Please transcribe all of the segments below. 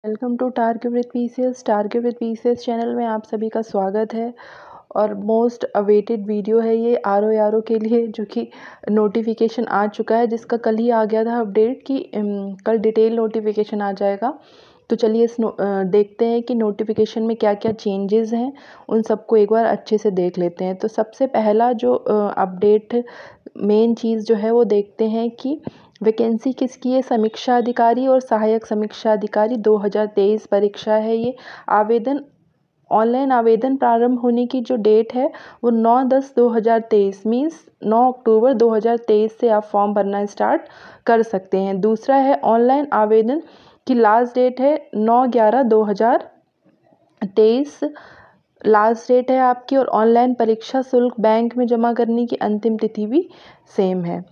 Welcome to target with PCS. Target with PCS channel में आप सभी का स्वागत है और मोस्ट अवेटेड वीडियो है ये आरओ के लिए, जो कि नोटिफिकेशन आ चुका है, जिसका कल ही आ गया था अपडेट कि कल डिटेल नोटिफिकेशन आ जाएगा। तो चलिए देखते हैं कि नोटिफिकेशन में क्या क्या चेंजेस हैं, उन सबको एक बार अच्छे से देख लेते हैं। तो सबसे पहला जो अपडेट मेन चीज़ जो है वो देखते हैं कि वैकेंसी किसकी है। समीक्षा अधिकारी और सहायक समीक्षा अधिकारी 2023 परीक्षा है ये। ऑनलाइन आवेदन प्रारंभ होने की जो डेट है वो 9/10/2023 मीन्स 9 अक्टूबर 2023 से आप फॉर्म भरना स्टार्ट कर सकते हैं। दूसरा है ऑनलाइन आवेदन की लास्ट डेट है 9/11/2023 लास्ट डेट है आपकी, और ऑनलाइन परीक्षा शुल्क बैंक में जमा करने की अंतिम तिथि भी सेम है।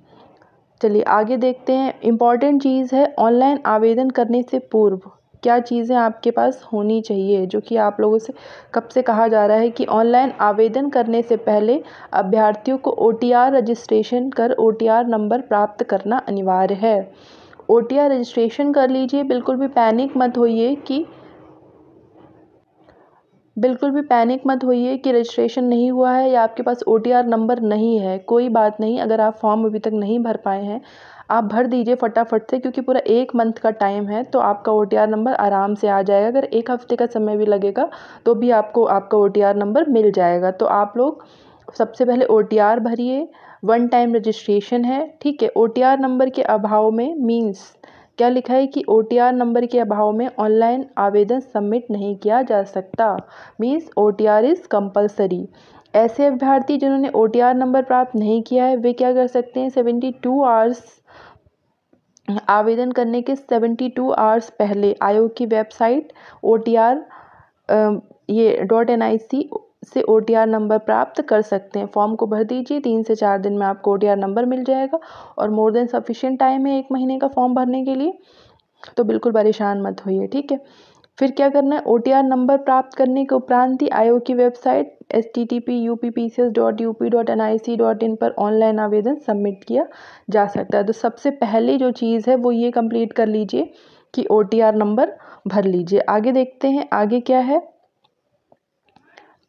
चलिए आगे देखते हैं। इम्पॉर्टेंट चीज़ है, ऑनलाइन आवेदन करने से पूर्व क्या चीज़ें आपके पास होनी चाहिए, जो कि आप लोगों से कब से कहा जा रहा है कि ऑनलाइन आवेदन करने से पहले अभ्यर्थियों को ओटीआर रजिस्ट्रेशन कर ओटीआर नंबर प्राप्त करना अनिवार्य है। ओटीआर रजिस्ट्रेशन कर लीजिए। बिल्कुल भी पैनिक मत होइए कि रजिस्ट्रेशन नहीं हुआ है या आपके पास ओटीआर नंबर नहीं है। कोई बात नहीं, अगर आप फॉर्म अभी तक नहीं भर पाए हैं, आप भर दीजिए फटाफट से, क्योंकि पूरा 1 मंथ का टाइम है, तो आपका ओटीआर नंबर आराम से आ जाएगा। अगर 1 हफ्ते का समय भी लगेगा तो भी आपको आपका ओटीआर नंबर मिल जाएगा। तो आप लोग सबसे पहले ओटीआर भरिए। 1 टाइम रजिस्ट्रेशन है, ठीक है। ओटीआर नंबर के अभाव में मीन्स क्या लिखा है कि ओटीआर नंबर के अभाव में ऑनलाइन आवेदन सबमिट नहीं किया जा सकता। Means OTR is compulsory. ऐसे अभ्यर्थी जिन्होंने ओटीआर नंबर प्राप्त नहीं किया है वे क्या कर सकते हैं, 72 आवर्स आवेदन करने के 72 आवर्स पहले आयोग की वेबसाइट OTR .NIC से ओटीआर नंबर प्राप्त कर सकते हैं। फॉर्म को भर दीजिए, 3 से 4 दिन में आपको ओटीआर नंबर मिल जाएगा और मोर देन सफिशिएंट टाइम है 1 महीने का फॉर्म भरने के लिए। तो बिल्कुल परेशान मत होइए, ठीक है। फिर क्या करना है, ओटीआर नंबर प्राप्त करने के उपरांत ही आयोग की वेबसाइट http://uppcs.up.nic.in पर ऑनलाइन आवेदन सबमिट किया जा सकता है। तो सबसे पहले जो चीज़ है वो ये कंप्लीट कर लीजिए कि ओटीआर नंबर भर लीजिए। आगे देखते हैं, आगे क्या है।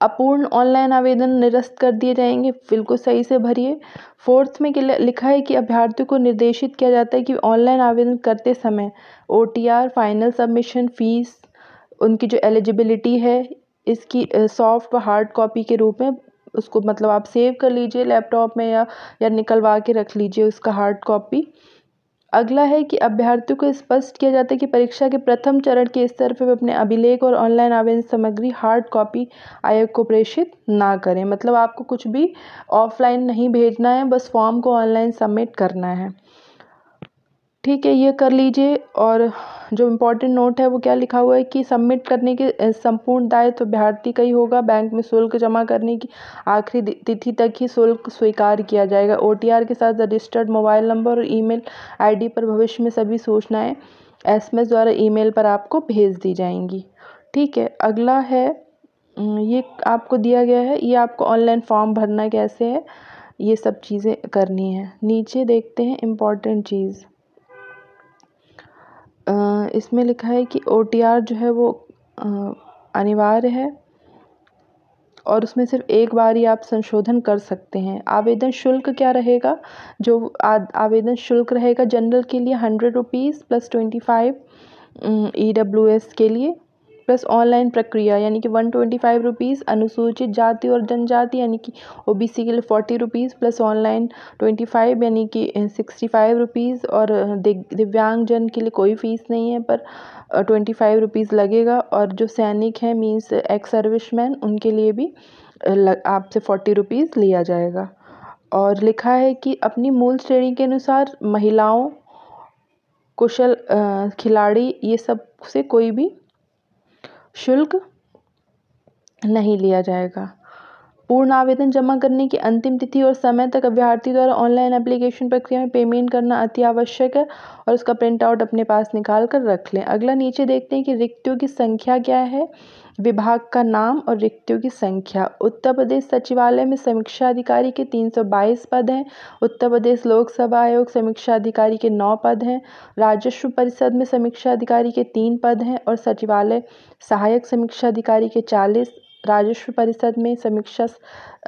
अपूर्ण ऑनलाइन आवेदन निरस्त कर दिए जाएंगे, बिल्कुल सही से भरिए। 4th में लिखा है कि अभ्यर्थियों को निर्देशित किया जाता है कि ऑनलाइन आवेदन करते समय ओटीआर फाइनल सबमिशन फीस, उनकी जो एलिजिबिलिटी है इसकी सॉफ्ट व हार्ड कॉपी के रूप में उसको मतलब आप सेव कर लीजिए लैपटॉप में या निकलवा के रख लीजिए उसका हार्ड कॉपी। अगला है कि अभ्यर्थियों को स्पष्ट किया जाता है कि परीक्षा के प्रथम चरण के स्तर पर अपने अभिलेख और ऑनलाइन आवेदन सामग्री हार्ड कॉपी आयोग को प्रेषित ना करें। मतलब आपको कुछ भी ऑफलाइन नहीं भेजना है, बस फॉर्म को ऑनलाइन सबमिट करना है, ठीक है। ये कर लीजिए। और जो इम्पोर्टेंट नोट है वो क्या लिखा हुआ है कि सबमिट करने के संपूर्ण दायित्व अभ्यर्थी का ही होगा। बैंक में शुल्क जमा करने की आखिरी तिथि तक ही शुल्क स्वीकार किया जाएगा। ओटीआर के साथ रजिस्टर्ड मोबाइल नंबर और ईमेल आईडी पर भविष्य में सभी सूचनाएं SMS द्वारा ईमेल पर आपको भेज दी जाएंगी, ठीक है। अगला है, ये आपको दिया गया है, ये आपको ऑनलाइन फॉर्म भरना कैसे है, ये सब चीज़ें करनी है। नीचे देखते हैं इम्पॉर्टेंट चीज़, इसमें लिखा है कि ओटीआर जो है वो अनिवार्य है और उसमें सिर्फ एक बार ही आप संशोधन कर सकते हैं। आवेदन शुल्क क्या रहेगा, जो आवेदन शुल्क रहेगा जनरल के लिए 100 रुपीज़ प्लस 25 EWS के लिए, प्लस ऑनलाइन प्रक्रिया यानी कि 125 रुपीज़, अनुसूचित जाति और जनजाति यानी कि OBC के लिए 40 रुपीज़ प्लस ऑनलाइन 25 यानी कि 65 रुपीज़, और दिव्यांगजन के लिए कोई फ़ीस नहीं है पर 25 रुपीज़ लगेगा। और जो सैनिक हैं मीन्स एक्स सर्विसमैन, उनके लिए भी आपसे 40 रुपीज़ लिया जाएगा। और लिखा है कि अपनी मूल श्रेणी के अनुसार महिलाओं, कुशल खिलाड़ी, ये सब से कोई भी शुल्क नहीं लिया जाएगा। पूर्ण आवेदन जमा करने की अंतिम तिथि और समय तक अभ्यर्थी द्वारा ऑनलाइन एप्लीकेशन प्रक्रिया में पेमेंट करना अति आवश्यक है और उसका प्रिंट आउट अपने पास निकाल कर रख लें। अगला नीचे देखते हैं कि रिक्तियों की संख्या क्या है, विभाग का नाम और रिक्तियों की संख्या। उत्तर प्रदेश सचिवालय में समीक्षा अधिकारी के 322 पद हैं। उत्तर प्रदेश लोक सेवा आयोग समीक्षा अधिकारी के 9 पद हैं। राजस्व परिषद में समीक्षा अधिकारी के 3 पद हैं और सचिवालय सहायक समीक्षा अधिकारी के 40, राजस्व परिषद में समीक्षा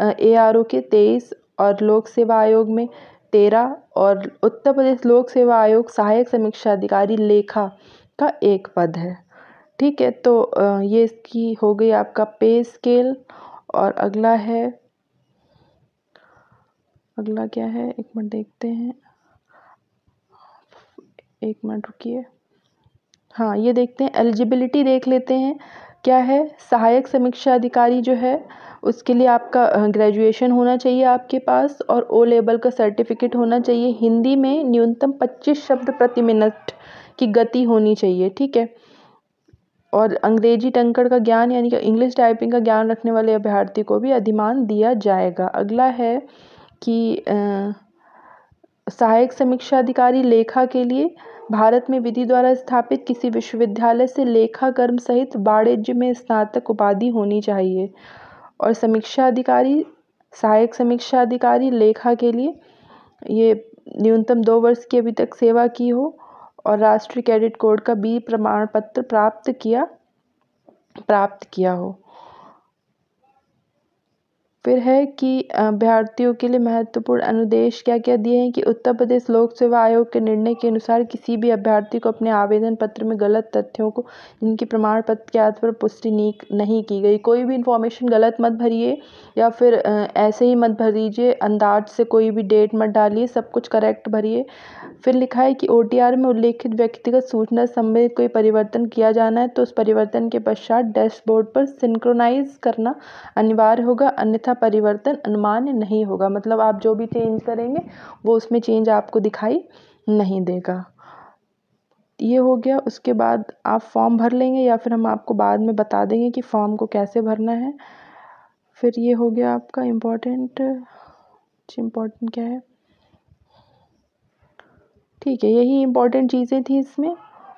ARO के 23 और लोक सेवा आयोग में 13 और उत्तर प्रदेश लोक सेवा आयोग सहायक समीक्षा अधिकारी लेखा का 1 पद है। ठीक है, तो ये इसकी हो गई आपका पे स्केल। और अगला क्या है, एक मिनट देखते हैं, एक मिनट रुकिए। हाँ, ये देखते हैं, एलिजिबिलिटी देख लेते हैं क्या है। सहायक समीक्षा अधिकारी जो है उसके लिए आपका ग्रेजुएशन होना चाहिए आपके पास और O लेवल का सर्टिफिकेट होना चाहिए। हिंदी में न्यूनतम 25 शब्द प्रति मिनट की गति होनी चाहिए। ठीक है, और अंग्रेजी टंकण का ज्ञान यानी कि इंग्लिश टाइपिंग का ज्ञान रखने वाले अभ्यर्थी को भी अधिमान दिया जाएगा। अगला है कि सहायक समीक्षा अधिकारी लेखा के लिए भारत में विधि द्वारा स्थापित किसी विश्वविद्यालय से लेखा कर्म सहित वाणिज्य में स्नातक उपाधि होनी चाहिए। और समीक्षा अधिकारी, सहायक समीक्षा अधिकारी लेखा के लिए ये न्यूनतम 2 वर्ष की अभी तक सेवा की हो और राष्ट्रीय कैडेट कोड का B प्रमाण पत्र प्राप्त किया हो। फिर है कि अभ्यर्थियों के लिए महत्वपूर्ण अनुदेश क्या क्या दिए हैं कि उत्तर प्रदेश लोक सेवा आयोग के निर्णय के अनुसार किसी भी अभ्यर्थी को अपने आवेदन पत्र में गलत तथ्यों को जिनकी प्रमाण पत्र के आधार पर पुष्टि नहीं की गई, कोई भी इन्फॉर्मेशन गलत मत भरिए या फिर ऐसे ही मत भर दीजिए, अंदाज से कोई भी डेट मत डालिए, सब कुछ करेक्ट भरिए। फिर लिखा है कि OTR में उल्लेखित व्यक्तिगत सूचना संबंधित कोई परिवर्तन किया जाना है तो उस परिवर्तन के पश्चात डैशबोर्ड पर सिंक्रोनाइज करना अनिवार्य होगा, अन्यथा परिवर्तन अनुमान्य नहीं होगा। मतलब आप जो भी चेंज करेंगे वो उसमें चेंज आपको दिखाई नहीं देगा। ये हो गया। उसके बाद आप फॉर्म भर लेंगे या फिर हम आपको बाद में बता देंगे कि फॉर्म को कैसे भरना है। फिर ये हो गया आपका इम्पोर्टेंट क्या है, ठीक है, यही इम्पोर्टेंट चीज़ें थी इसमें।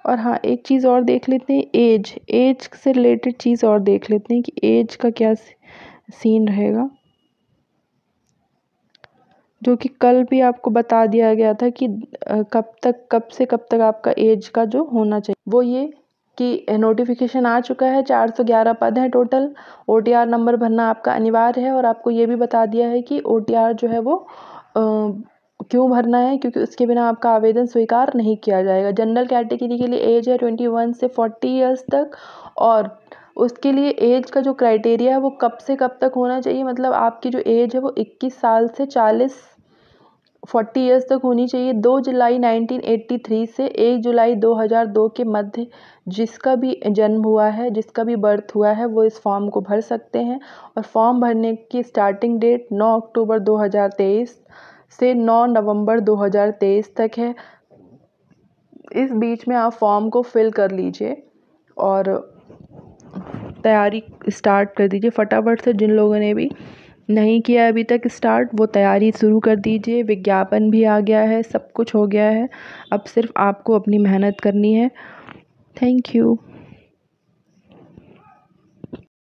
और हाँ, एक चीज़ और देख लेते हैं, एज से रिलेटेड चीज़ और देख लेते हैं कि एज का क्या सीन रहेगा, जो कि कल भी आपको बता दिया गया था कि कब से कब तक आपका एज का जो होना चाहिए। वो ये कि नोटिफिकेशन आ चुका है, 411 पद हैं टोटल। OTR नंबर भरना आपका अनिवार्य है और आपको ये भी बता दिया है कि OTR जो है वो क्यों भरना है, क्योंकि उसके बिना आपका आवेदन स्वीकार नहीं किया जाएगा। जनरल कैटेगरी के लिए एज है 21 से 40 ईयर्स तक और उसके लिए एज का जो क्राइटेरिया है वो कब से कब तक होना चाहिए, मतलब आपकी जो एज है वो 21 साल से 40 ईयर्स तक होनी चाहिए। 2 जुलाई 1983 से 1 जुलाई 2002 के मध्य जिसका भी जन्म हुआ है, जिसका भी बर्थ हुआ है, वो इस फॉर्म को भर सकते हैं। और फॉर्म भरने की स्टार्टिंग डेट 9 अक्टूबर 2023 से 9 नवंबर 2023 तक है। इस बीच में आप फॉर्म को फिल कर लीजिए और तैयारी स्टार्ट कर दीजिए फटाफट से। जिन लोगों ने भी नहीं किया अभी तक स्टार्ट, वो तैयारी शुरू कर दीजिए। विज्ञापन भी आ गया है, सब कुछ हो गया है, अब सिर्फ आपको अपनी मेहनत करनी है। Thank you.